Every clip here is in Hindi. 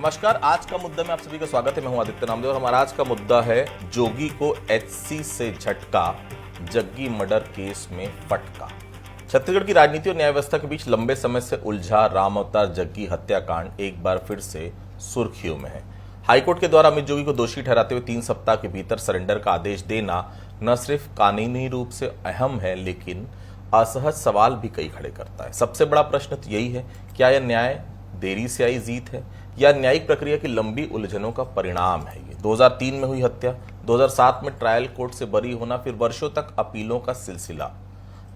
नमस्कार। आज का मुद्दा में आप सभी का स्वागत है। मैं हूं आदित्य नामदेव और हमारा आज का मुद्दा है जोगी को एचसी से झटका, जग्गी मर्डर केस में फटका। छत्तीसगढ़ की राजनीति और न्याय व्यवस्था के बीच लंबे समय से उलझा राम अवतार जग्गी हत्याकांड एक बार फिर से सुर्खियों में है। हाईकोर्ट के द्वारा अमित जोगी को दोषी ठहराते हुए 3 सप्ताह के भीतर सरेंडर का आदेश देना न सिर्फ कानूनी रूप से अहम है, लेकिन असहज सवाल भी कई खड़े करता है। सबसे बड़ा प्रश्न तो यही है, क्या यह न्याय देरी से आई जीत है या न्यायिक प्रक्रिया की लंबी उलझनों का परिणाम है। ये 2003 में हुई हत्या, 2007 में ट्रायल कोर्ट से बरी होना, फिर वर्षों तक अपीलों का सिलसिला।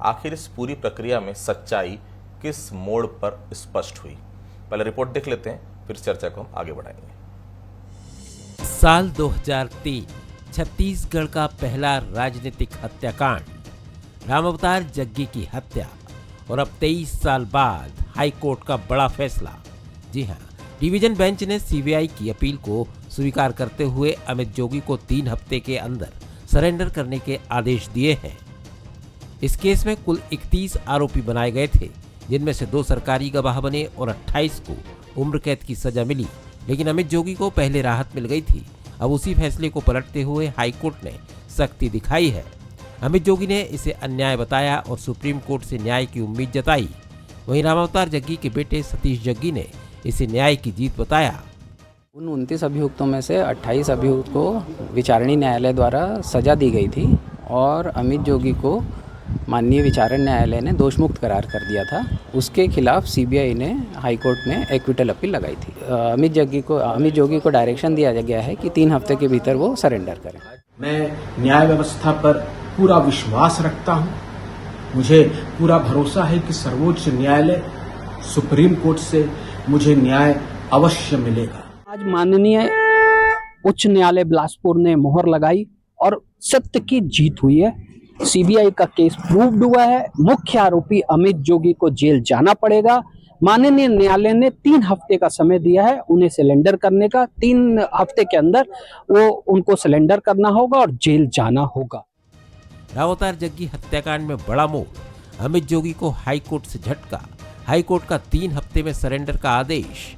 आखिर इस पूरी प्रक्रिया में सच्चाई किस मोड़ पर स्पष्ट हुई? पहले रिपोर्ट देख लेते हैं, फिर चर्चा को हम आगे बढ़ाएंगे। साल 2003 छत्तीसगढ़ का पहला राजनीतिक हत्याकांड, राम अवतार जग्गी की हत्या। और अब 23 साल बाद हाईकोर्ट का बड़ा फैसला। जी हां, डिवीजन बेंच ने सीबीआई की अपील को स्वीकार करते हुए अमित जोगी को 3 हफ्ते के अंदर सरेंडर करने के आदेश दिए हैं। इस केस में कुल 31 आरोपी बनाए गए थे, जिनमें से 2 सरकारी गवाह बने और 28 को उम्र कैद की सजा मिली। लेकिन अमित जोगी को पहले राहत मिल गई थी। अब उसी फैसले को पलटते हुए हाईकोर्ट ने सख्ती दिखाई है। अमित जोगी ने इसे अन्याय बताया और सुप्रीम कोर्ट से न्याय की उम्मीद जताई। वहीं राम अवतार जग्गी के बेटे सतीश जग्गी ने इसे न्याय की जीत बताया। उन 29 अभियुक्तों में से 28 अभियुक्त को विचारणीय न्यायालय द्वारा सजा दी गई थी और अमित जोगी को माननीय विचारण न्यायालय ने दोषमुक्त करार कर दिया था। उसके खिलाफ सीबीआई ने हाईकोर्ट में एक्विटल अपील लगाई थी। अमित जोगी को डायरेक्शन दिया गया है कि 3 हफ्ते के भीतर वो सरेंडर करें। मैं न्याय व्यवस्था पर पूरा विश्वास रखता हूं। मुझे पूरा भरोसा है कि सर्वोच्च न्यायालय, सुप्रीम कोर्ट से मुझे न्याय अवश्य मिलेगा। आज माननीय उच्च न्यायालय बिलासपुर ने मोहर लगाई और सत्य की जीत हुई है। सीबीआई का केस प्रूव्ड हुआ है। मुख्य आरोपी अमित जोगी को जेल जाना पड़ेगा। माननीय न्यायालय ने 3 हफ्ते का समय दिया है उन्हें सिलेंडर करने का। 3 हफ्ते के अंदर वो उनको सिलेंडर करना होगा और जेल जाना होगा। राम अवतार जग्गी हत्याकांड में बड़ा मोड़, अमित जोगी को हाईकोर्ट से झटका, हाईकोर्ट का 3 हफ्ते में सरेंडर का आदेश।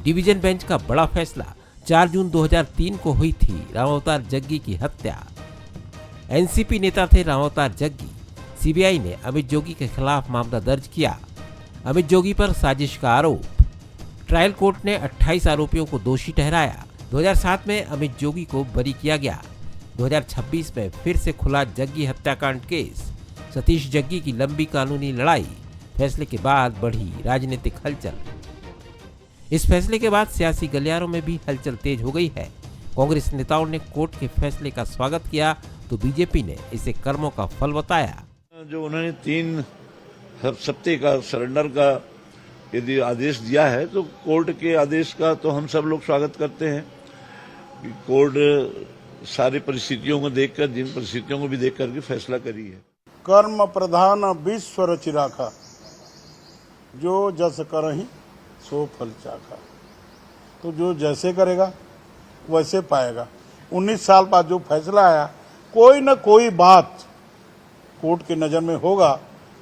डिवीजन बेंच का बड़ा फैसला, 4 जून 2003 को हुई थी राम अवतार जग्गी की हत्या। एनसीपी नेता थे राम अवतार जग्गी। सीबीआई ने अमित जोगी के खिलाफ मामला दर्ज किया। अमित जोगी पर साजिश का आरोप। ट्रायल कोर्ट ने 28 आरोपियों को दोषी ठहराया। 2007 में अमित जोगी को बरी किया गया। 2026 में फिर से खुला जग्गी हत्याकांड केस। सतीश जग्गी की लंबी कानूनी लड़ाई, फैसले के बाद बढ़ी राजनीतिक हलचल। इस फैसले के बाद सियासी गलियारों में भी हलचल तेज हो गई है। कांग्रेस नेताओं ने कोर्ट के फैसले का स्वागत किया तो बीजेपी ने इसे कर्मों का फल बताया। जो उन्होंने 3 हफ्ते का सरेंडर का यदि आदेश दिया है तो कोर्ट के आदेश का तो हम सब लोग स्वागत करते हैं कि कोर्ट सारी परिस्थितियों को देखकर, जिन परिस्थितियों को भी देख करके फैसला करी है। कर्म प्रधान विश्व रचि राखा, जो जस करहि सो फल चाखा। तो जो जैसे करेगा वैसे पाएगा। 19 साल बाद जो फैसला आया, कोई न कोई बात कोर्ट की नजर में होगा,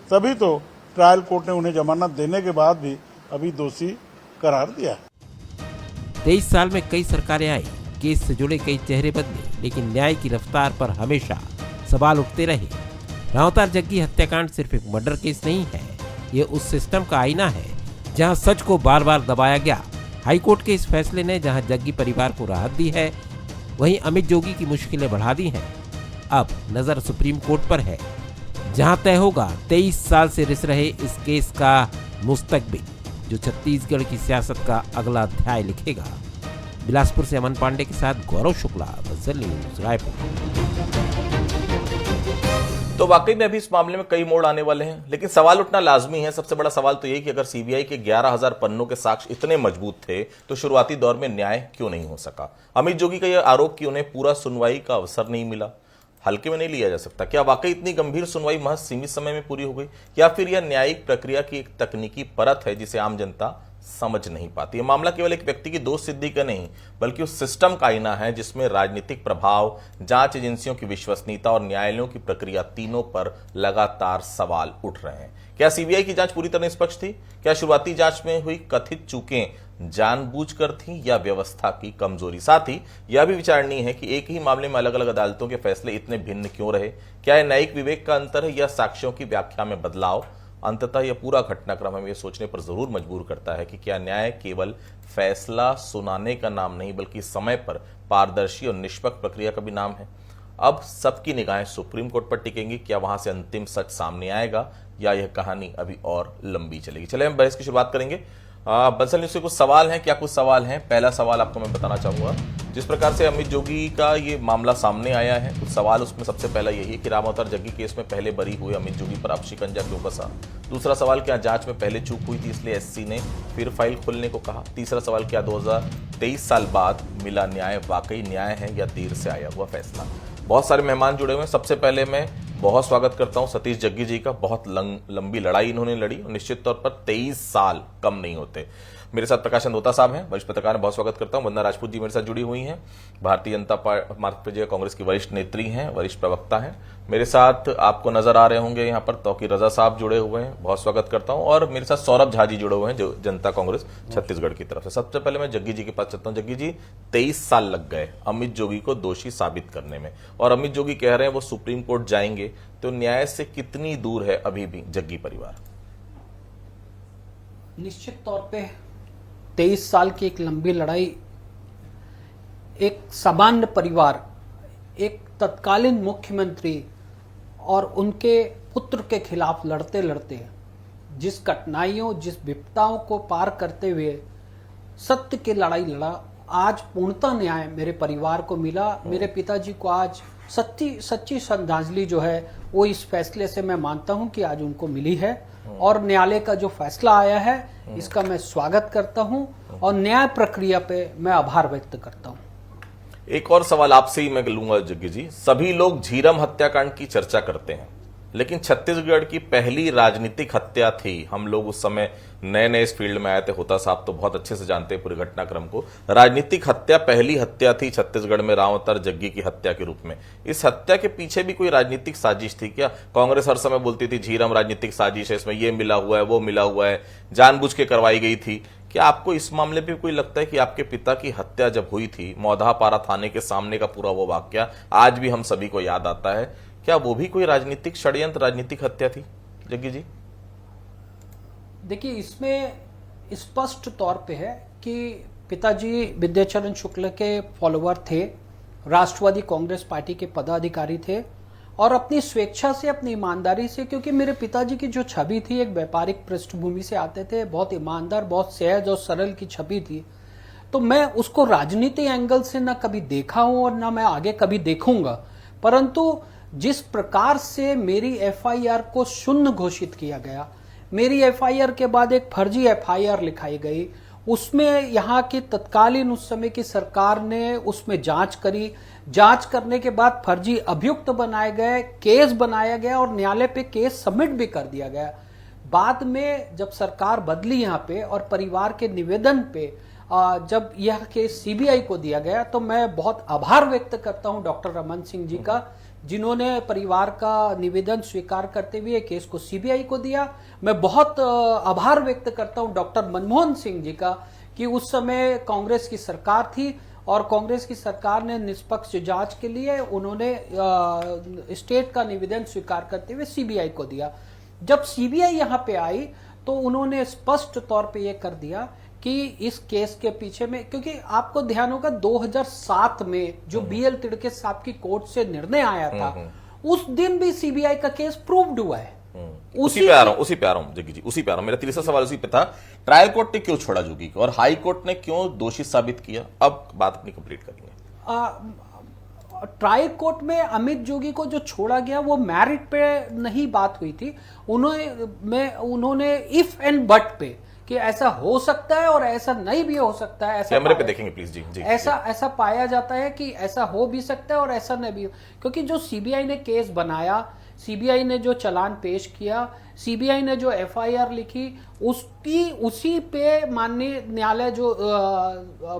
तभी तो ट्रायल कोर्ट ने उन्हें जमानत देने के बाद भी अभी दोषी करार दिया। 23 साल में कई सरकारें आई, केस से जुड़े कई चेहरे बदले, लेकिन न्याय की रफ्तार पर हमेशा सवाल उठते रहे। राम अवतार जग्गी हत्याकांड सिर्फ एक मर्डर केस नहीं है, ये उस सिस्टम का आईना है जहां सच को बार बार दबाया गया। हाईकोर्ट के इस फैसले ने जहां जग्गी परिवार को राहत दी है, वहीं अमित जोगी की मुश्किलें बढ़ा दी हैं। अब नजर सुप्रीम कोर्ट पर है, जहां तय होगा 23 साल से रिस रहे इस केस का मुस्तकबिल, जो छत्तीसगढ़ की सियासत का अगला अध्याय लिखेगा। बिलासपुर से अमन पांडे के साथ गौरव शुक्ला, बज़र न्यूज़, रायपुर। तो वाकई में अभी इस मामले में कई मोड़ आने वाले हैं, लेकिन सवाल उठना लाजमी है। सबसे बड़ा सवाल तो यही कि अगर सीबीआई के 11,000 पन्नों के साक्ष्य इतने मजबूत थे तो शुरुआती दौर में न्याय क्यों नहीं हो सका? अमित जोगी का यह आरोप कि उन्हें पूरा सुनवाई का अवसर नहीं मिला, हल्के में नहीं लिया जा सकता। क्या वाकई इतनी गंभीर सुनवाई महज सीमित समय में पूरी हो गई, या फिर यह न्यायिक प्रक्रिया की एक तकनीकी परत है जिसे आम जनता समझ नहीं पाती? यह मामला केवल एक व्यक्ति की दोष सिद्धि का नहीं, बल्कि उस सिस्टम का आईना है जिसमें राजनीतिक प्रभाव, जांच एजेंसियों की विश्वसनीयता और न्यायालयों की प्रक्रिया, तीनों पर लगातार सवाल उठ रहे हैं। क्या सीबीआई की जांच पूरी तरह निष्पक्ष थी? क्या शुरुआती जांच में हुई कथित चूकें जानबूझकर थी या व्यवस्था की कमजोरी। साथ ही यह भी विचारणीय है कि एक ही मामले में अलग अलग अदालतों के फैसले इतने भिन्न क्यों रहे। क्या यह न्यायिक विवेक का अंतर है या साक्ष्यों की व्याख्या में बदलाव? अंततः यह पूरा घटनाक्रम हमें यह सोचने पर जरूर मजबूर करता है कि क्या न्याय केवल फैसला सुनाने का नाम नहीं बल्कि समय पर पारदर्शी और निष्पक्ष प्रक्रिया का भी नाम है। अब सबकी निगाहें सुप्रीम कोर्ट पर टिकेंगी। क्या वहां से अंतिम सच सामने आएगा या यह कहानी अभी और लंबी चलेगी? चले हम बहस की शुरुआत करेंगे। बंसल न्यूज से कुछ सवाल हैं। क्या कुछ सवाल हैं? पहला सवाल आपको मैं बताना चाहूंगा, जिस प्रकार से अमित जोगी का ये मामला सामने आया है, कुछ सवाल उसमें सबसे पहला यही है कि राम अवतार जग्गी केस में पहले बरी हुए अमित जोगी पर अब शिकंजा क्यों कसा? दूसरा सवाल, क्या जांच में पहले चूक हुई थी इसलिए एससी ने फिर फाइल खोलने को कहा? तीसरा सवाल, क्या 2023 साल बाद मिला न्याय वाकई न्याय है या देर से आया हुआ फैसला? बहुत सारे मेहमान जुड़े हुए हैं। सबसे पहले मैं बहुत स्वागत करता हूं सतीश जग्गी जी का। बहुत लंबी लड़ाई इन्होंने लड़ी और निश्चित तौर पर 23 साल कम नहीं होते। मेरे साथ प्रकाश अंदोता साहब हैं, वरिष्ठ पत्रकार हैं, बहुत स्वागत करता हूं। वंदना राजपूत जी मेरे साथ जुड़ी हुई हैं, भारतीय जनता पार्टी कांग्रेस की वरिष्ठ नेत्री हैं, वरिष्ठ प्रवक्ता हैं। मेरे साथ आपको नजर आ रहे होंगे यहाँ पर तौकीर रजा साहब जुड़े हुए हैं, बहुत स्वागत करता हूं। और मेरे साथ सौरभ झा जी जुड़े हुए हैं जो जनता कांग्रेस छत्तीसगढ़ की तरफ से। सबसे पहले मैं जग्गी जी के पास चलता हूं। जग्गी जी, 23 साल लग गए अमित जोगी को दोषी साबित करने में, और अमित जोगी कह रहे हैं वो सुप्रीम कोर्ट जाएंगे, तो न्याय से कितनी दूर है अभी भी जग्गी परिवार? निश्चित तौर पे 23 साल की एक लंबी लड़ाई, एक सामान्य परिवार, एक तत्कालीन मुख्यमंत्री और उनके पुत्र के खिलाफ लड़ते लड़ते जिस कठिनाइयों, जिस विपदाओं को पार करते हुए सत्य की लड़ाई लड़ा, आज पूर्णतः न्याय मेरे परिवार को मिला। मेरे पिताजी को आज सच्ची श्रद्धांजलि जो है वो इस फैसले से मैं मानता हूं कि आज उनको मिली है, और न्यायालय का जो फैसला आया है इसका मैं स्वागत करता हूं और न्याय प्रक्रिया पे मैं आभार व्यक्त करता हूं। एक और सवाल आपसे ही मैं लूंगा जग्गी जी। सभी लोग झीरम हत्याकांड की चर्चा करते हैं, लेकिन छत्तीसगढ़ की पहली राजनीतिक हत्या थी। हम लोग उस समय नए नए इस फील्ड में आए थे, होता साहब तो बहुत अच्छे से जानते हैं पूरे घटनाक्रम को। राजनीतिक हत्या, पहली हत्या थी छत्तीसगढ़ में राम अवतार जग्गी की हत्या के रूप में। इस हत्या के पीछे भी कोई राजनीतिक साजिश थी क्या? कांग्रेस हर समय बोलती थी झीरम राजनीतिक साजिश है, इसमें ये मिला हुआ है, वो मिला हुआ है, जानबूझ के करवाई गई थी। क्या आपको इस मामले पे कोई लगता है कि आपके पिता की हत्या जब हुई थी, मौधापारा थाने के सामने का पूरा वो वाकया आज भी हम सभी को याद आता है, क्या वो भी कोई राजनीतिक षड्यंत्र, राजनीतिक हत्या थी जग्गी जी? देखिए, इसमें स्पष्ट तौर पे है कि पिताजी विद्याचरण शुक्ल के फॉलोअर थे, राष्ट्रवादी कांग्रेस पार्टी के पदाधिकारी थे, और अपनी स्वेच्छा से, अपनी ईमानदारी से, क्योंकि मेरे पिताजी की जो छवि थी एक व्यापारिक पृष्ठभूमि से आते थे, बहुत ईमानदार, बहुत सहज और सरल की छवि थी, तो मैं उसको राजनीति एंगल से न कभी देखा हूं और न मैं आगे कभी देखूंगा। परंतु जिस प्रकार से मेरी एफआईआर को शून्य घोषित किया गया, मेरी एफआईआर के बाद एक फर्जी एफआईआर लिखाई गई, उसमें यहाँ की तत्कालीन उस समय की सरकार ने उसमें जांच करी, जांच करने के बाद फर्जी अभियुक्त बनाए गए, केस बनाया गया और न्यायालय पे केस सबमिट भी कर दिया गया। बाद में जब सरकार बदली यहाँ पे और परिवार के निवेदन पे जब यह केस सीबीआई को दिया गया, तो मैं बहुत आभार व्यक्त करता हूं डॉक्टर रमन सिंह जी का, जिन्होंने परिवार का निवेदन स्वीकार करते हुए केस को सीबीआई को दिया। मैं बहुत आभार व्यक्त करता हूं डॉक्टर मनमोहन सिंह जी का कि उस समय कांग्रेस की सरकार थी और कांग्रेस की सरकार ने निष्पक्ष जांच के लिए उन्होंने स्टेट का निवेदन स्वीकार करते हुए सीबीआई को दिया। जब सीबीआई यहाँ पे आई तो उन्होंने स्पष्ट तौर पे ये कर दिया कि इस केस के पीछे में, क्योंकि आपको ध्यान होगा 2007 में जो बीएल तिड़के साहब की कोर्ट से निर्णय आया था, उस दिन भी सीबीआई का केस प्रूव्ड हुआ है। उसी पे आ रहा हूं जग्गी जी, उसी पे आ रहा हूं। मेरा तीसरा सवाल उसी पे था, ट्रायल कोर्ट ने क्यों छोड़ा जोगी को और हाई कोर्ट ने क्यों दोषी साबित किया? अब बात अपनी कंप्लीट करेंगे। ट्रायल कोर्ट में अमित जोगी को जो छोड़ा गया वो मेरिट पे नहीं बात हुई थी, उन्होंने इफ एंड बट पे कि ऐसा हो सकता है और ऐसा नहीं भी हो सकता है, ऐसा कैमरे पे देखेंगे प्लीज जी। ऐसा पाया जाता है कि ऐसा हो भी सकता है और ऐसा नहीं भी, क्योंकि जो सीबीआई ने केस बनाया, सीबीआई ने जो चालान पेश किया, सीबीआई ने जो एफआईआर लिखी, उसी पे माननीय न्यायालय जो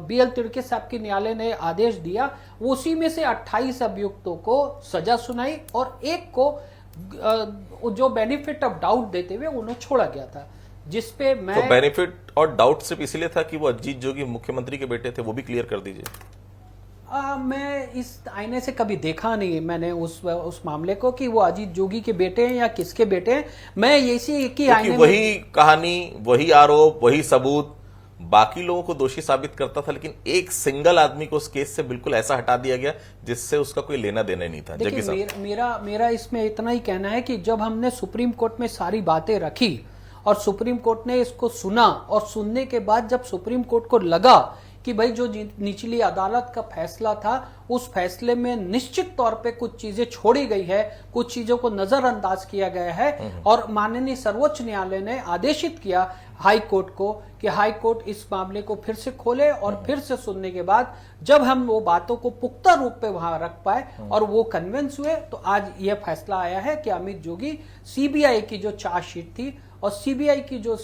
बीएल तिड़के साहब की न्यायालय ने आदेश दिया, वो उसी में से 28 अभियुक्तों को सजा सुनाई और एक को जो बेनिफिट ऑफ डाउट देते हुए उन्हें छोड़ा गया था। जिसपे तो मैं बेनिफिट और डाउट सिर्फ इसलिए था कि वो अजीत जोगी मुख्यमंत्री के बेटे थे, वो भी क्लियर कर दीजिए। मैं इस आईने से कभी देखा नहीं मैंने उस मामले को कि वो अजीत जोगी के बेटे हैं या किसके बेटे हैं। मैं इसी की आईने वही कहानी, वही आरोप, वही सबूत बाकी लोगों को दोषी साबित करता था, लेकिन एक सिंगल आदमी को उस केस से बिल्कुल ऐसा हटा दिया गया जिससे उसका कोई लेना देना ही नहीं था। जग्गी साहब, मेरा इसमें इतना ही कहना है कि जब हमने सुप्रीम कोर्ट में सारी बातें रखी और सुप्रीम कोर्ट ने इसको सुना, और सुनने के बाद जब सुप्रीम कोर्ट को लगा कि भाई जो निचली अदालत का फैसला था उस फैसले में निश्चित तौर पे कुछ चीजें छोड़ी गई है, कुछ चीजों को नजरअंदाज किया गया है, और माननीय सर्वोच्च न्यायालय ने आदेशित किया हाई कोर्ट को कि हाई कोर्ट इस मामले को फिर से खोले, और फिर से सुनने के बाद जब हम वो बातों को पुख्ता रूप पे वहां रख पाए और वो कन्विंस हुए, तो आज ये फैसला आया है कि अमित जोगी सीबीआई की जो चार्जशीट थी और सीबीआई की जो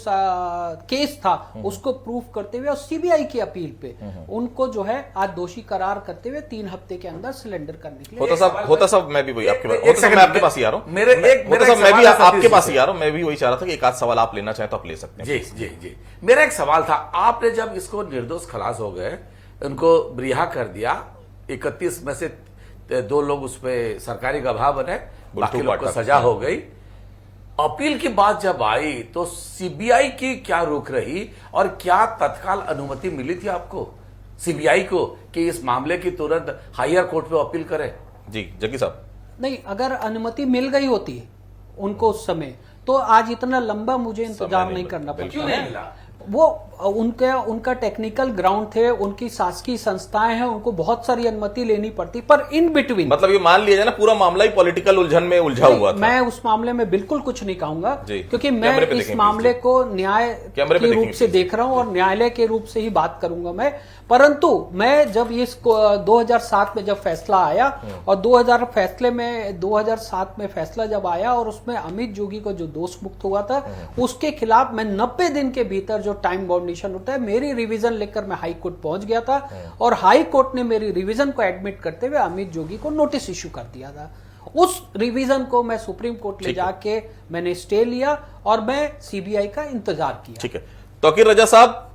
केस था उसको प्रूफ करते हुए और सीबीआई की अपील पे उनको जो है आज दोषी करार करते हुए 3 हफ्ते के अंदर सिलेंडर करने के लिए होता साहब मैं भी वही आपके पास ही आ रहा हूँ, मैं आपके पास ही आ रहा हूँ। मैं भी वही चाह रहा था कि एक आध सवाल आप लेना चाहें तो आप ले सकते हैं। जी जी जी, मेरा एक सवाल था, आपने जब इसको निर्दोष खलास हो गए, उनको रिहा कर दिया, 31 में से 2 लोग उस पर सरकारी गवाह बने, बाकी लोग को सजा हो गई, अपील की बात जब आई तो सीबीआई की क्या रुख रही और क्या तत्काल अनुमति मिली थी आपको सीबीआई को कि इस मामले की तुरंत हायर कोर्ट में अपील करें? जी जग्गी साहब, नहीं, अगर अनुमति मिल गई होती उनको उस समय तो आज इतना लंबा मुझे इंतजार नहीं करना पड़ता। क्यों नहीं मिला? वो उनका टेक्निकल ग्राउंड थे, उनकी शासकीय संस्थाएं हैं, उनको बहुत सारी अनुमति लेनी पड़ती, पर इन बिटवीन मतलब ये मान लिया जाए ना पूरा मामला ही पॉलिटिकल उलझन में उलझा हुआ था। मैं उस मामले में बिल्कुल कुछ नहीं कहूंगा, क्योंकि मैं इस मामले को न्याय के रूप से देख रहा हूं और न्यायालय के रूप से ही बात करूंगा मैं। परंतु मैं जब इस 2007 में जब फैसला आया और 2007 में फैसला जब आया और उसमें अमित जोगी को जो दोष मुक्त हुआ था उसके खिलाफ मैं 90 दिन के भीतर जो टाइम बाउंडेशन होता है मेरी रिवीजन लेकर मैं हाई कोर्ट पहुंच गया था, और हाई कोर्ट ने मेरी रिवीजन को एडमिट करते हुए अमित जोगी को नोटिस इश्यू कर दिया था। उस रिवीजन को मैं सुप्रीम कोर्ट ले जाके मैंने स्टे लिया और मैं सीबीआई का इंतजार किया। ठीक है, तौकीर रजा साहब,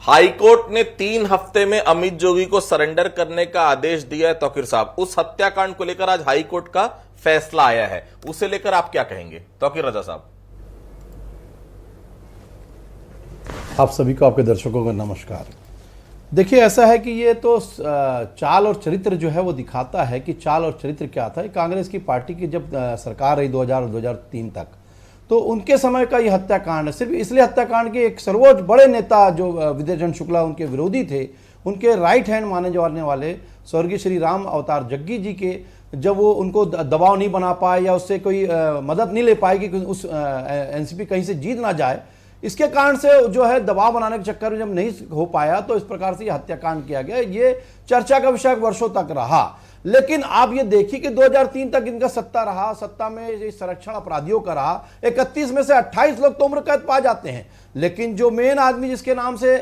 हाईकोर्ट ने 3 हफ्ते में अमित जोगी को सरेंडर करने का आदेश दिया है। तौकीर साहब, उस हत्याकांड को लेकर आज हाईकोर्ट का फैसला आया है, उसे लेकर आप क्या कहेंगे? तौकीर रजा साहब। आप सभी को, आपके दर्शकों को नमस्कार। देखिए, ऐसा है कि ये तो चाल और चरित्र जो है वो दिखाता है कि चाल और चरित्र क्या था। कांग्रेस की पार्टी की जब सरकार रही 2000-2003 तक, तो उनके समय का ये हत्याकांड है। सिर्फ इसलिए हत्याकांड के एक सर्वोच्च बड़े नेता जो विजय चंद्र शुक्ला उनके विरोधी थे, उनके राइट हैंड माने जाने वाले स्वर्गीय श्री राम अवतार जग्गी जी के, जब वो उनको दबाव नहीं बना पाए या उससे कोई मदद नहीं ले पाए कि उस एनसीपी कहीं से जीत ना जाए, इसके कारण से जो है दबाव बनाने के चक्कर में जब नहीं हो पाया तो इस प्रकार से ये हत्याकांड किया गया। ये चर्चा का विषय वर्षों तक रहा। लेकिन आप ये देखिए कि 2003 तक इनका सत्ता रहा, सत्ता में ये संरक्षण अपराधियों का रहा। 31 में से 28 लोग तो उम्र कैद पा जाते हैं, लेकिन जो मेन आदमी जिसके नाम से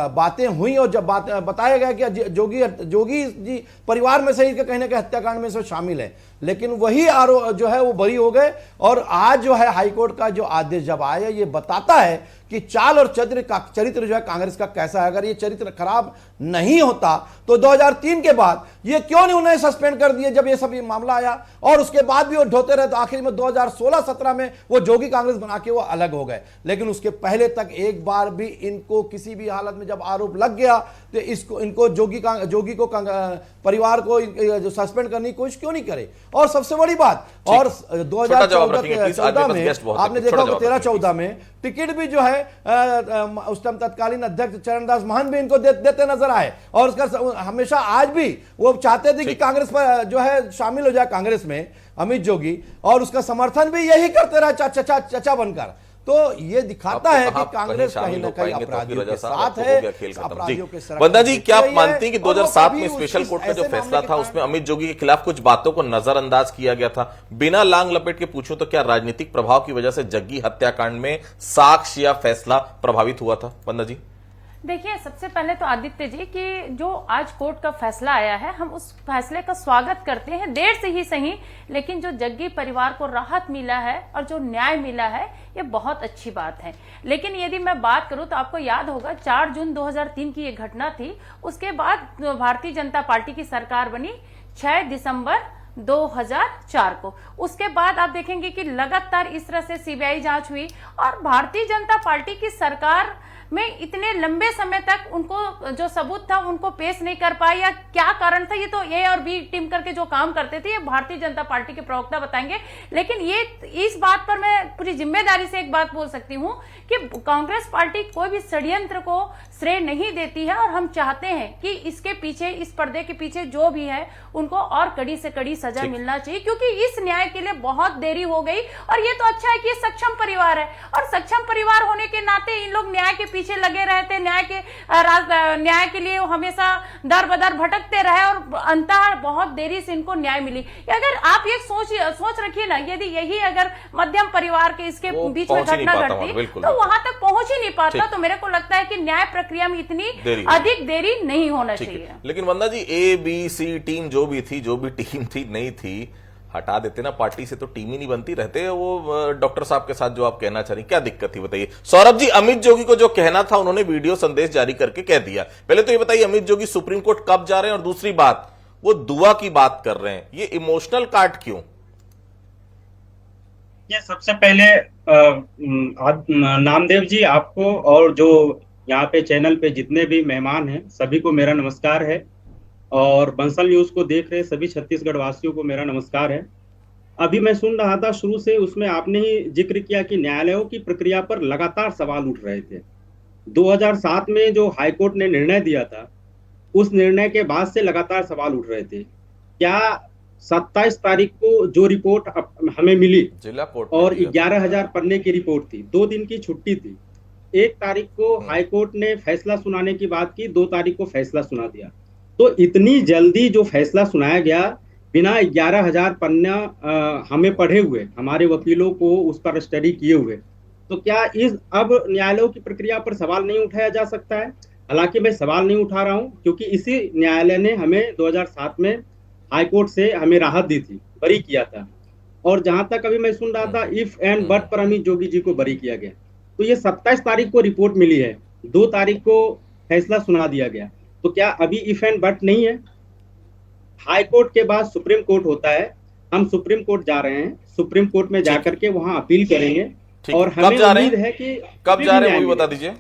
बातें हुई और जब बताया गया कि जोगी जी परिवार में से ही कहीं ना कहीं हत्याकांड में से शामिल है, लेकिन वही आरोप जो है वो बरी हो गए। और आज जो है हाईकोर्ट का जो आदेश जब आया, ये बताता है कि चाल और चरित्र जो है कांग्रेस का कैसा है। अगर ये चरित्र खराब नहीं होता तो 2003 के बाद ये क्यों नहीं उन्हें सस्पेंड कर दिए जब ये सब मामला आया, और उसके बाद भी वो ढोते रहे, तो आखिर में 2016-17 में वो जोगी कांग्रेस बना के वो अलग हो गए। लेकिन उसके पहले तक एक बार भी इनको किसी भी हालत में जब आरोप लग गया तो इनको जोगी को परिवार को जो सस्पेंड करने की कोशिश क्यों नहीं करे। और सबसे बड़ी बात, और 2014 में आपने देखा होगा 13-14 में टिकट भी जो है उस टाइम तत्कालीन अध्यक्ष चरणदास महंत भी इनको देते नजर आए, और उसका हमेशा आज भी वो चाहते थे कि कांग्रेस पर जो है शामिल हो जाए कांग्रेस में अमित जोगी, और उसका समर्थन भी यही करते रहे चचा बनकर। तो ये दिखाता है कि कांग्रेस कहीं ना कहीं अपराधियों के साथ है, अपराधियों के साथ। वंदना जी, क्या आप मानती हैं कि 2007 में स्पेशल कोर्ट का जो फैसला था उसमें अमित जोगी के खिलाफ कुछ बातों को नजरअंदाज किया गया था? बिना लांग लपेट के पूछूं तो क्या राजनीतिक प्रभाव की वजह से जग्गी हत्याकांड में साक्ष्य या फैसला प्रभावित हुआ था? वंदना जी, देखिए, सबसे पहले तो आदित्य जी कि जो आज कोर्ट का फैसला आया है, हम उस फैसले का स्वागत करते हैं, देर से ही सही, लेकिन जो जग्गी परिवार को राहत मिला है और जो न्याय मिला है, ये बहुत अच्छी बात है। लेकिन यदि मैं बात करूं तो आपको याद होगा 4 जून 2003 की ये घटना थी। उसके बाद भारतीय जनता पार्टी की सरकार बनी 6 दिसंबर 2004 को। उसके बाद आप देखेंगे कि लगातार इस तरह से सीबीआई जांच हुई और भारतीय जनता पार्टी की सरकार में इतने लंबे समय तक उनको जो सबूत था उनको पेश नहीं कर पाए, या क्या कारण था, ये तो ए और बी टीम करके जो काम करते थे, ये भारतीय जनता पार्टी के प्रवक्ता बताएंगे। लेकिन ये इस बात पर मैं पूरी जिम्मेदारी से एक बात बोल सकती हूं कि कांग्रेस पार्टी कोई भी षड्यंत्र को श्रेय नहीं देती है और हम चाहते हैं कि इसके पीछे, इस पर्दे के पीछे जो भी है उनको और कड़ी से कड़ी सजा मिलना चाहिए, क्योंकि इस न्याय के लिए बहुत देरी हो गई। और ये तो अच्छा है कि ये सक्षम परिवार है, और सक्षम परिवार होने के नाते इन लोग न्याय के पीछे लगे रहते, न्याय के लिए हमेशा दर बदर भटकते रहे और अंततः बहुत देरी से इनको न्याय मिली। अगर आप ये सोच रखिए ना, यदि यही अगर मध्यम परिवार के इसके बीच में घटना घटती तो वहां तक पहुंच ही नहीं पाता। तो मेरे को लगता है कि न्याय प्रक्रिया में इतनी अधिक देरी नहीं होना चाहिए। लेकिन वंदना जी, ए बी सी टीम जो भी थी, जो भी टीम थी नहीं थी, हटा देते ना पार्टी से तो टीम ही नहीं बनती। रहते वो डॉक्टर साहब के साथ जो आप कहना चाह रही, क्या दिक्कत थी बताइए। सौरभ जी, अमित जोगी को जो कहना था उन्होंने वीडियो संदेश जारी करके कह दिया। पहले तो ये बताइए, अमित जोगी सुप्रीम कोर्ट कब जा रहे हैं, और दूसरी बात, वो दुआ की बात कर रहे हैं, ये इमोशनल कार्ड क्यों? ये सबसे पहले नामदेव जी, आपको और जो यहाँ पे चैनल पे जितने भी मेहमान हैं सभी को मेरा नमस्कार है, और बंसल न्यूज को देख रहे सभी छत्तीसगढ़ वासियों को मेरा नमस्कार है। अभी मैं सुन रहा था शुरू से, उसमें आपने ही जिक्र किया कि न्यायालयों की प्रक्रिया पर लगातार सवाल उठ रहे थे। 2007 में जो हाईकोर्ट ने निर्णय दिया था, उस निर्णय के बाद से लगातार सवाल उठ रहे थे। क्या 27 तारीख को जो रिपोर्ट हमें मिली, जिला कोर्ट और 11,000 पन्ने की रिपोर्ट थी, 2 दिन की छुट्टी थी, 1 तारीख को हाईकोर्ट ने फैसला सुनाने की बात की, 2 तारीख को फैसला सुना दिया। तो इतनी जल्दी जो फैसला सुनाया गया, बिना 11,000 पन्ना हमें पढ़े हुए, हमारे वकीलों को उस पर स्टडी किए हुए, तो क्या इस अब न्यायालयों की प्रक्रिया पर सवाल नहीं उठाया जा सकता है? हालांकि मैं सवाल नहीं उठा रहा हूं, क्योंकि इसी न्यायालय ने हमें 2007 में हाईकोर्ट से हमें राहत दी थी, बरी किया था। और जहां तक अभी मैं सुन रहा था, इफ एंड बट पर अमित जोगी जी को बरी किया गया। तो ये 27 तारीख को रिपोर्ट मिली है, 2 तारीख को फैसला सुना दिया गया, तो क्या अभी इफ एंड बट नहीं है? हाई कोर्ट के बाद सुप्रीम कोर्ट होता है, हम सुप्रीम कोर्ट जा रहे हैं, सुप्रीम कोर्ट में जाकर के वहां अपील करेंगे, और हमें उम्मीद है कि कब जा रहे हैं वो भी बता दीजिए।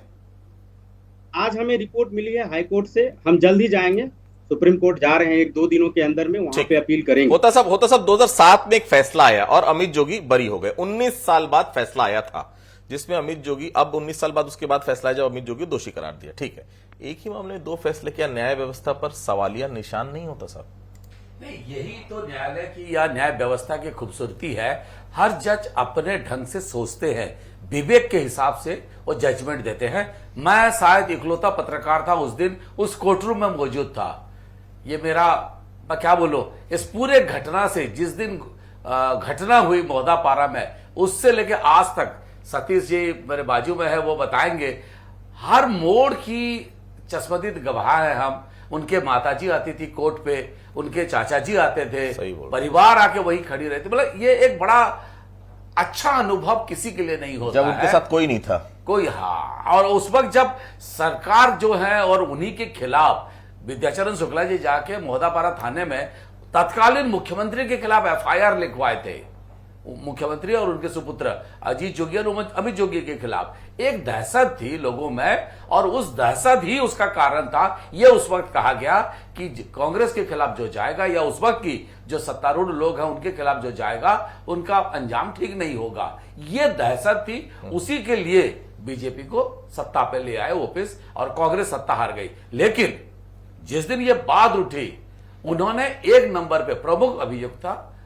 आज हमें रिपोर्ट मिली है हाई कोर्ट से, हम जल्द ही जाएंगे, सुप्रीम कोर्ट जा रहे हैं, 1-2 दिनों के अंदर में वहां पे अपील करेंगे। होता सब 2007 में एक फैसला आया और अमित जोगी बरी हो गए। 19 साल बाद फैसला आया था जिसमें अमित जोगी, अब 19 साल बाद उसके बाद फैसला आया जब अमित जोगी दोषी करार दिया। ठीक है, एक ही मामले में 2 फैसले, क्या न्याय व्यवस्था पर सवालिया निशान नहीं होता साहब? नहीं, यही तो न्यायालय की या न्याय व्यवस्था की खूबसूरती है। हर जज अपने ढंग से सोचते हैं, विवेक के हिसाब से वो जजमेंट देते हैं। मैं शायद इकलौता पत्रकार था उस दिन, उस कोर्टरूम में मौजूद था। ये मेरा, मैं क्या बोलूं, इस पूरे घटना से, जिस दिन घटना हुई मोहदापारा में, उससे लेके आज तक, सतीश जी मेरे बाजू में है, वो बताएंगे, हर मोड़ की चश्मदीद गवाह है हम। उनके माताजी आती थी कोर्ट पे, उनके चाचा जी आते थे, परिवार आके वही खड़ी रहती। मतलब ये एक बड़ा अच्छा अनुभव किसी के लिए नहीं होता जब उनके साथ कोई नहीं था, कोई। हाँ, और उस वक्त जब सरकार जो है और उन्हीं के खिलाफ विद्याचरण शुक्ला जी जाके मोहदापारा थाने में तत्कालीन मुख्यमंत्री के खिलाफ एफआईआर लिखवाए थे, मुख्यमंत्री और उनके सुपुत्र अजीत जोगी और अमित जोगी के खिलाफ। एक दहशत थी लोगों में, और उस दहशत ही उसका कारण था। यह उस वक्त कहा गया कि कांग्रेस के खिलाफ जो जाएगा, या उस वक्त की जो सत्तारूढ़ लोग हैं उनके खिलाफ जो जाएगा, उनका अंजाम ठीक नहीं होगा। यह दहशत थी, उसी के लिए बीजेपी को सत्ता पे ले आए ओपिस, और कांग्रेस सत्ता हार गई। लेकिन जिस दिन ये बात उठी, उन्होंने 1 नंबर पे प्रमुख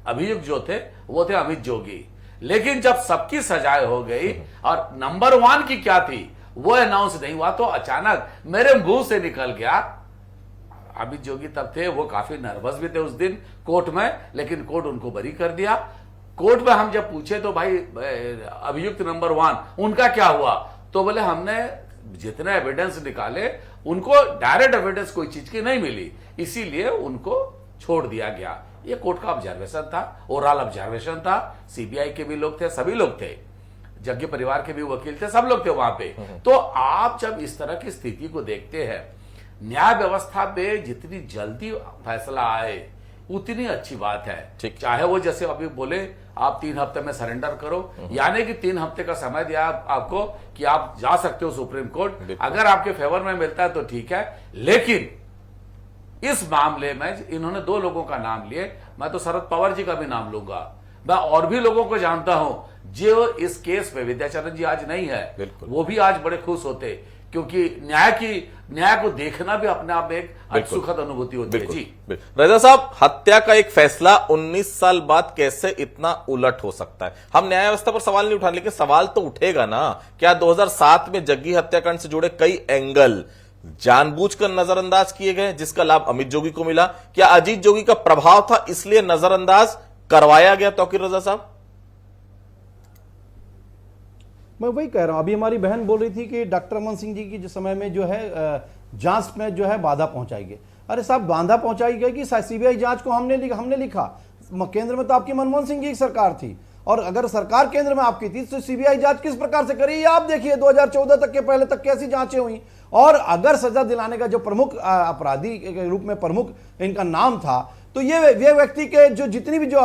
अभियुक्त जो थे वो थे अमित जोगी। लेकिन जब सबकी सजाए हो गई और नंबर 1 की क्या थी वो अनाउंस नहीं हुआ, तो अचानक मेरे मुंह से निकल गया। अमित जोगी तब थे, वो काफी नर्वस भी थे उस दिन कोर्ट में, लेकिन कोर्ट उनको बरी कर दिया। कोर्ट में हम जब पूछे तो भाई अभियुक्त नंबर 1 उनका क्या हुआ, तो बोले हमने जितने एविडेंस निकाले उनको डायरेक्ट एविडेंस कोई चीज की नहीं मिली, इसीलिए उनको छोड़ दिया गया। ये कोर्ट का ऑब्जर्वेशन था, ओरल ऑब्जर्वेशन था। सीबीआई के भी लोग थे, सभी लोग थे, जग्गी परिवार के भी वकील थे, सब लोग थे वहां पे। तो आप जब इस तरह की स्थिति को देखते हैं, न्याय व्यवस्था पे जितनी जल्दी फैसला आए उतनी अच्छी बात है। चाहे वो जैसे अभी बोले आप 3 हफ्ते में सरेंडर करो, यानी कि 3 हफ्ते का समय दिया आपको कि आप जा सकते हो सुप्रीम कोर्ट, अगर आपके फेवर में मिलता है तो ठीक है। लेकिन इस मामले में इन्होंने 2 लोगों का नाम लिए, मैं तो शरद पवार जी का भी नाम लूंगा, मैं और भी लोगों को जानता हूं जो इस केस पे, विद्याचरण जी आज नहीं है, वो भी आज बड़े खुश होते, क्योंकि न्याय को देखना भी अपने आप में एक सुखद अनुभूति होती है। जी रजा साहब, हत्या का एक फैसला 19 साल बाद कैसे इतना उलट हो सकता है? हम न्याय व्यवस्था पर सवाल नहीं उठा, लेकिन सवाल तो उठेगा ना, क्या 2007 में जग्गी हत्याकांड से जुड़े कई एंगल जानबूझकर नजरअंदाज किए गए जिसका लाभ अमित जोगी को मिला? क्या अजीत जोगी का प्रभाव था इसलिए नजरअंदाज करवाया गया? तौकीर रजा साहब, मैं वही कह रहा हूं, अभी हमारी बहन बोल रही थी कि डॉक्टर रमन सिंह जी की जो समय में जो है जांच में जो है बाधा पहुंचाई गई। अरे साहब, बाधा पहुंचाई गई कि सीबीआई जांच को हमने लिखा। केंद्र में तो आपकी मनमोहन सिंह जी की सरकार थी, और अगर सरकार केंद्र में आपकी थी तो सीबीआई जांच किस प्रकार से करी आप देखिए। 2014 तक के पहले तक कैसी जांचें हुई, और अगर सजा दिलाने का जो प्रमुख अपराधी के रूप में प्रमुख इनका नाम था, तो ये व्यक्ति के जो जितनी भी जो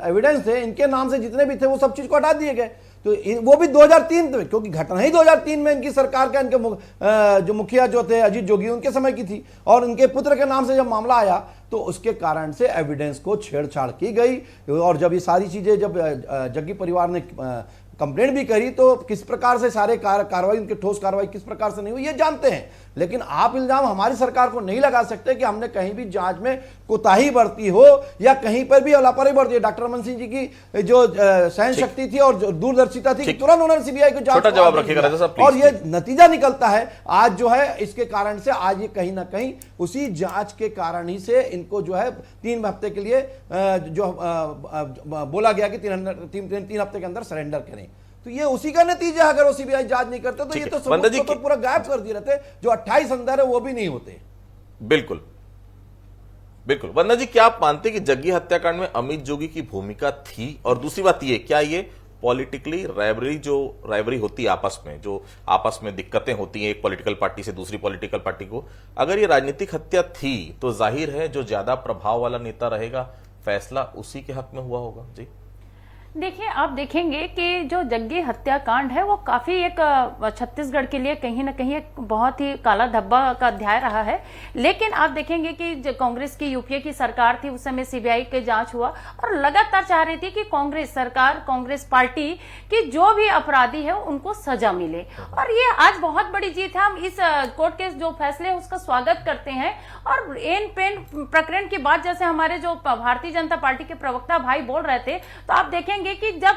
एविडेंस थे इनके नाम से जितने भी थे वो सब चीज को हटा दिए गए। तो वो भी 2003 में, क्योंकि घटना ही 2003 में इनकी सरकार का, इनके जो मुखिया जो थे अजीत जोगी, उनके समय की थी, और उनके पुत्र के नाम से जब मामला आया तो उसके कारण से एविडेंस को छेड़छाड़ की गई। और जब ये सारी चीजें, जब जग्गी परिवार ने कंप्लेंट भी करी तो किस प्रकार से सारे कार्रवाई, उनकी ठोस कार्रवाई किस प्रकार से नहीं हुई ये जानते हैं। लेकिन आप इल्जाम हमारी सरकार को नहीं लगा सकते कि हमने कहीं भी जांच में कोताही बरती हो या कहीं पर भी लापरवाही बरती है। डॉक्टर रमन सिंह जी की जो सहन शक्ति थी और दूरदर्शिता थी, तुरंत उन्होंने सीबीआई को जांच जवाब रखिएगा, और ये नतीजा निकलता है आज जो है इसके कारण से। आज ये कहीं ना कहीं उसी जांच के कारण ही से इनको जो है 3 हफ्ते के लिए जो बोला गया कि 3 हफ्ते के अंदर सरेंडर करें। तो ये उसी का नतीजा है। अगर वो सीबीआई जांच नहीं करते तो ये तो सबूत तो पूरा गायब कर दिए रहते, जो 28 अंदर है वो भी नहीं होते। बिल्कुल बिल्कुल। वंदना जी, क्या आप मानते कि जग्गी हत्याकांड में अमित जोगी की भूमिका थी? और दूसरी बात ये, क्या ये पॉलिटिकली राइवरी होती है आपस में, जो आपस में दिक्कतें होती हैं एक पॉलिटिकल पार्टी से दूसरी पॉलिटिकल पार्टी को, अगर ये राजनीतिक हत्या थी तो जाहिर है जो ज्यादा प्रभाव वाला नेता रहेगा फैसला उसी के हक में हुआ होगा? जी देखिए, आप देखेंगे कि जो जग्गी हत्याकांड है वो काफी एक छत्तीसगढ़ के लिए कहीं ना कहीं एक बहुत ही काला धब्बा का अध्याय रहा है। लेकिन आप देखेंगे कि जो कांग्रेस की यूपीए की सरकार थी उस समय सीबीआई के जांच हुआ और लगातार चाह रही थी कि कांग्रेस सरकार, कांग्रेस पार्टी की जो भी अपराधी है उनको सजा मिले। और ये आज बहुत बड़ी जीत है। हम इस कोर्ट के जो फैसले है उसका स्वागत करते हैं। और एन पेन प्रकरण की बात जैसे हमारे जो भारतीय जनता पार्टी के प्रवक्ता भाई बोल रहे थे, तो आप देखेंगे कि जब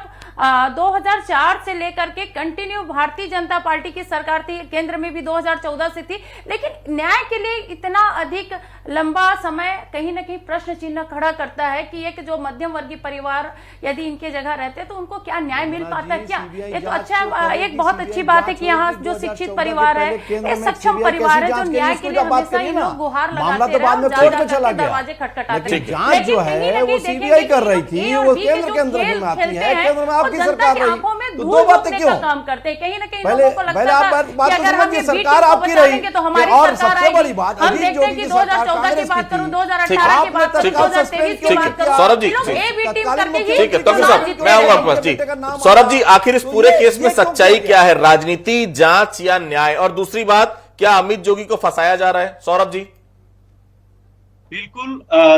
2004 से लेकर के कंटिन्यू भारतीय जनता पार्टी की सरकार थी, केंद्र में भी 2014 से थी, लेकिन न्याय के लिए इतना अधिक लंबा समय कहीं ना कहीं प्रश्न चिन्ह खड़ा करता है कि एक जो मध्यम वर्गीय परिवार यदि इनके जगह रहते तो उनको क्या न्याय मिल पाता है? क्या ये तो अच्छा, एक बहुत अच्छी बात है कि यहाँ जो शिक्षित परिवार है, एक सक्षम परिवार है, जो न्याय के लिए हमेशा ये लोग गुहार लगाते रहे, दरवाजे खटखटाते जांच जो है वो सीबीआई कर रही थी, वो केंद्र के अंदर में आती है, केंद्र में आपकी सरकार रही, तो दो बातें क्यों काम करते हैं? कहीं ना कहीं पहले आप बात तो समझिए, सरकार आपकी रही। और सबसे बड़ी बात, अजीत जोगी की सरकार कांग्रेस की थी, 2018 की बात करूं, 2023 की बात करूं, सौरभ जी ठीक है, तो साहब मैं आऊंगा आपके पास। जी सौरभ जी, आखिर इस पूरे केस में सच्चाई क्या है, राजनीति, जांच या न्याय? और दूसरी बात, क्या अमित जोगी को फंसाया जा रहा है? सौरभ जी बिल्कुल,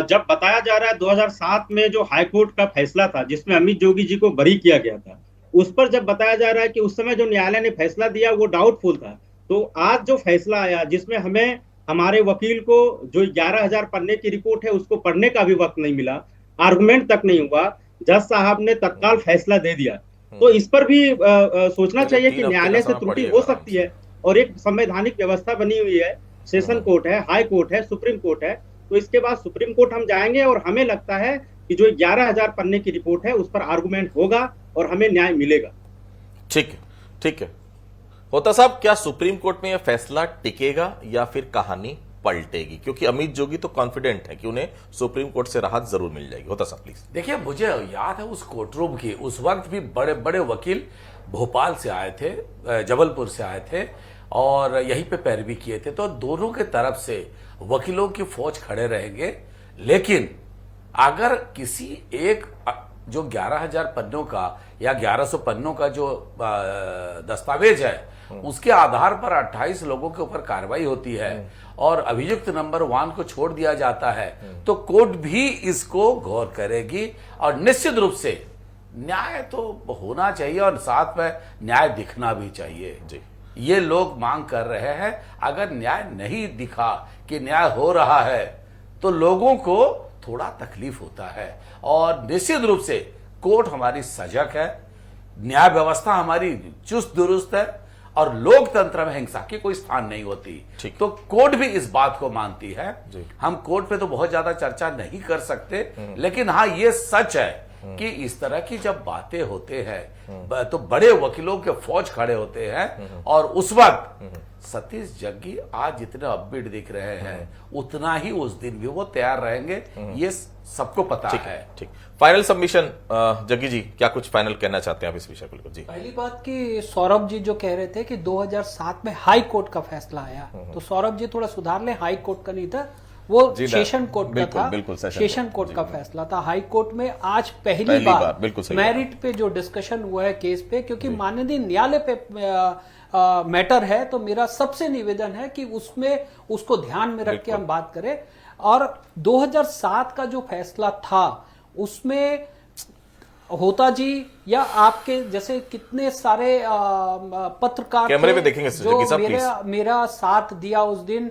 जब बताया जा रहा है 2007 में जो हाईकोर्ट का फैसला था जिसमें अमित जोगी जी को बरी किया गया था, उस पर जब बताया जा रहा है कि उस समय जो न्यायालय ने फैसला दिया वो डाउटफुल था, तो आज जो फैसला आया जिसमें हमें हमारे वकील को जो 11,000 पन्ने की रिपोर्ट है उसको पढ़ने का भी वक्त नहीं मिला, आर्गुमेंट तक नहीं हुआ, जज साहब ने तत्काल फैसला दे दिया। तो इस पर भी सोचना चाहिए कि न्यायालय से त्रुटि हो सकती है और एक संवैधानिक व्यवस्था बनी हुई है, सेशन कोर्ट है, हाई कोर्ट है, सुप्रीम कोर्ट है, तो इसके बाद सुप्रीम कोर्ट हम जाएंगे और हमें लगता है कि जो 11,000 पन्ने की रिपोर्ट है उस पर आर्गुमेंट होगा और हमें न्याय मिलेगा। ठीक है, ठीक है, होता साहब, क्या सुप्रीम कोर्ट में यह फैसला टिकेगा या फिर कहानी पलटेगी? क्योंकि अमित जोगी तो कॉन्फिडेंट है कि उन्हें सुप्रीम कोर्ट से राहत जरूर मिल जाएगी। होता साहब प्लीज। देखिए, मुझे याद है उस कोर्टरूम की, उस वक्त भी बड़े बड़े वकील भोपाल से आए थे, जबलपुर से आए थे और यहीं पे पैरवी किए थे। तो दोनों के तरफ से वकीलों की फौज खड़े रहेंगे। लेकिन अगर किसी एक जो 11,000 पन्नों का या 1100 पन्नों का जो दस्तावेज है, उसके आधार पर 28 लोगों के ऊपर कार्रवाई होती है और अभियुक्त नंबर 1 को छोड़ दिया जाता है, तो कोर्ट भी इसको गौर करेगी और निश्चित रूप से न्याय तो होना चाहिए और साथ में न्याय दिखना भी चाहिए। जी, ये लोग मांग कर रहे हैं। अगर न्याय नहीं दिखा कि न्याय हो रहा है तो लोगों को थोड़ा तकलीफ होता है और निश्चित रूप से कोर्ट हमारी सजग है, न्याय व्यवस्था हमारी चुस्त दुरुस्त है और लोकतंत्र में हिंसा की कोई स्थान नहीं होती। तो कोर्ट भी इस बात को मानती है। हम कोर्ट पे तो बहुत ज्यादा चर्चा नहीं कर सकते, लेकिन हाँ ये सच है कि इस तरह की जब बातें होते हैं तो बड़े वकीलों के फौज खड़े होते हैं और उस वक्त सतीश जग्गी आज जितने अपबीट दिख रहे हैं उतना ही उस दिन भी वो तैयार रहेंगे, ये सबको पता है। ठीक, फाइनल सबमिशन। जग्गी जी, क्या कुछ फाइनल कहना चाहते हैं आप इस विषय को लेकर? जी, पहली बात कि सौरभ जी जो कह रहे थे कि 2007 में हाई कोर्ट का फैसला आया, तो सौरभ जी थोड़ा सुधार लें, हाई कोर्ट का नहीं था वो, सेशन कोर्ट का था, सेशन कोर्ट का फैसला था। हाई कोर्ट में आज पहली बार मेरिट पे जो डिस्कशन हुआ है केस पे, क्योंकि माननीय न्यायालय पे मैटर है, तो मेरा सबसे निवेदन है कि उसमें उसको ध्यान में रख के हम बात करें। और 2007 का जो फैसला था उसमें होता जी या आपके जैसे कितने सारे पत्रकार कैमरे में देखेंगे जो मेरा साथ दिया उस दिन,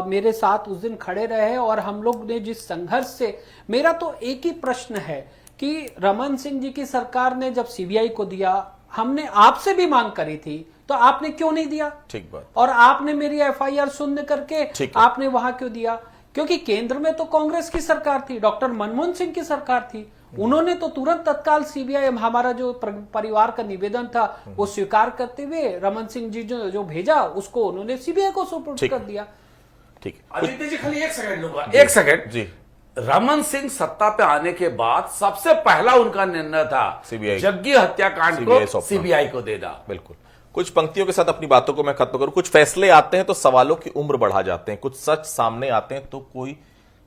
मेरे साथ उस दिन खड़े रहे और हम लोग ने जिस संघर्ष से, मेरा तो एक ही प्रश्न है कि रमन सिंह जी की सरकार ने जब सीबीआई को दिया, हमने आपसे भी मांग करी थी, तो आपने क्यों नहीं दिया? ठीक बात। और आपने मेरी एफआईआर शून्य करके आपने वहां क्यों दिया? क्योंकि केंद्र में तो कांग्रेस की सरकार थी, डॉक्टर मनमोहन सिंह की सरकार थी, उन्होंने तो तुरंत तत्काल सीबीआई, हमारा जो परिवार का निवेदन था वो स्वीकार करते हुए रमन सिंह जी जो भेजा उसको उन्होंने सीबीआई को सुपुर्द कर दिया। ठीक, आदित्य जी खाली एक सेकंड लूंगा, एक सेकंड जी। रमन सिंह सत्ता पे आने के बाद सबसे पहला उनका निर्णय था सीबीआई जग्गी हत्याकांड को सीबीआई को देना। बिल्कुल। कुछ पंक्तियों के साथ अपनी बातों को मैं खत्म करूं। कुछ फैसले आते हैं तो सवालों की उम्र बढ़ा जाते हैं, कुछ सच सामने आते हैं तो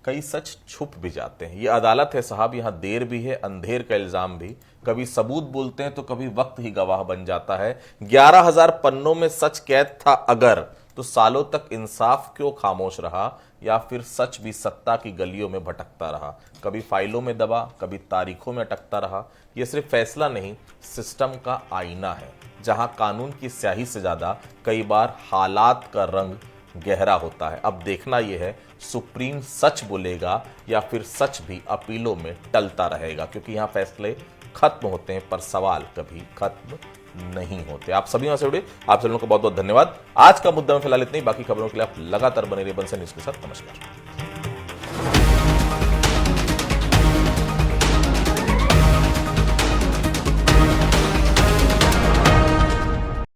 कई सच छुप भी जाते हैं। ये अदालत है साहब, यहां देर भी है, अंधेर का इल्जाम भी। कभी सबूत बोलते हैं तो कभी वक्त ही गवाह बन जाता है। 11,000 पन्नों में सच कैद था अगर, तो सालों तक इंसाफ क्यों खामोश रहा, या फिर सच भी सत्ता की गलियों में भटकता रहा, कभी फाइलों में दबा, कभी तारीखों में अटकता रहा। यह सिर्फ फैसला नहीं, सिस्टम का आईना है, जहां कानून की स्याही से ज्यादा कई बार हालात का रंग गहरा होता है। अब देखना यह है सुप्रीम सच बोलेगा या फिर सच भी अपीलों में टलता रहेगा, क्योंकि यहां फैसले खत्म होते हैं पर सवाल कभी खत्म नहीं होते। आप सभी से जुड़े, आप सभी को बहुत बहुत धन्यवाद। आज का मुद्दा में फिलहाल इतना ही, बाकी खबरों के लिए आप लगातार बने रहिए बंसल न्यूज़ के साथ। नमस्कार।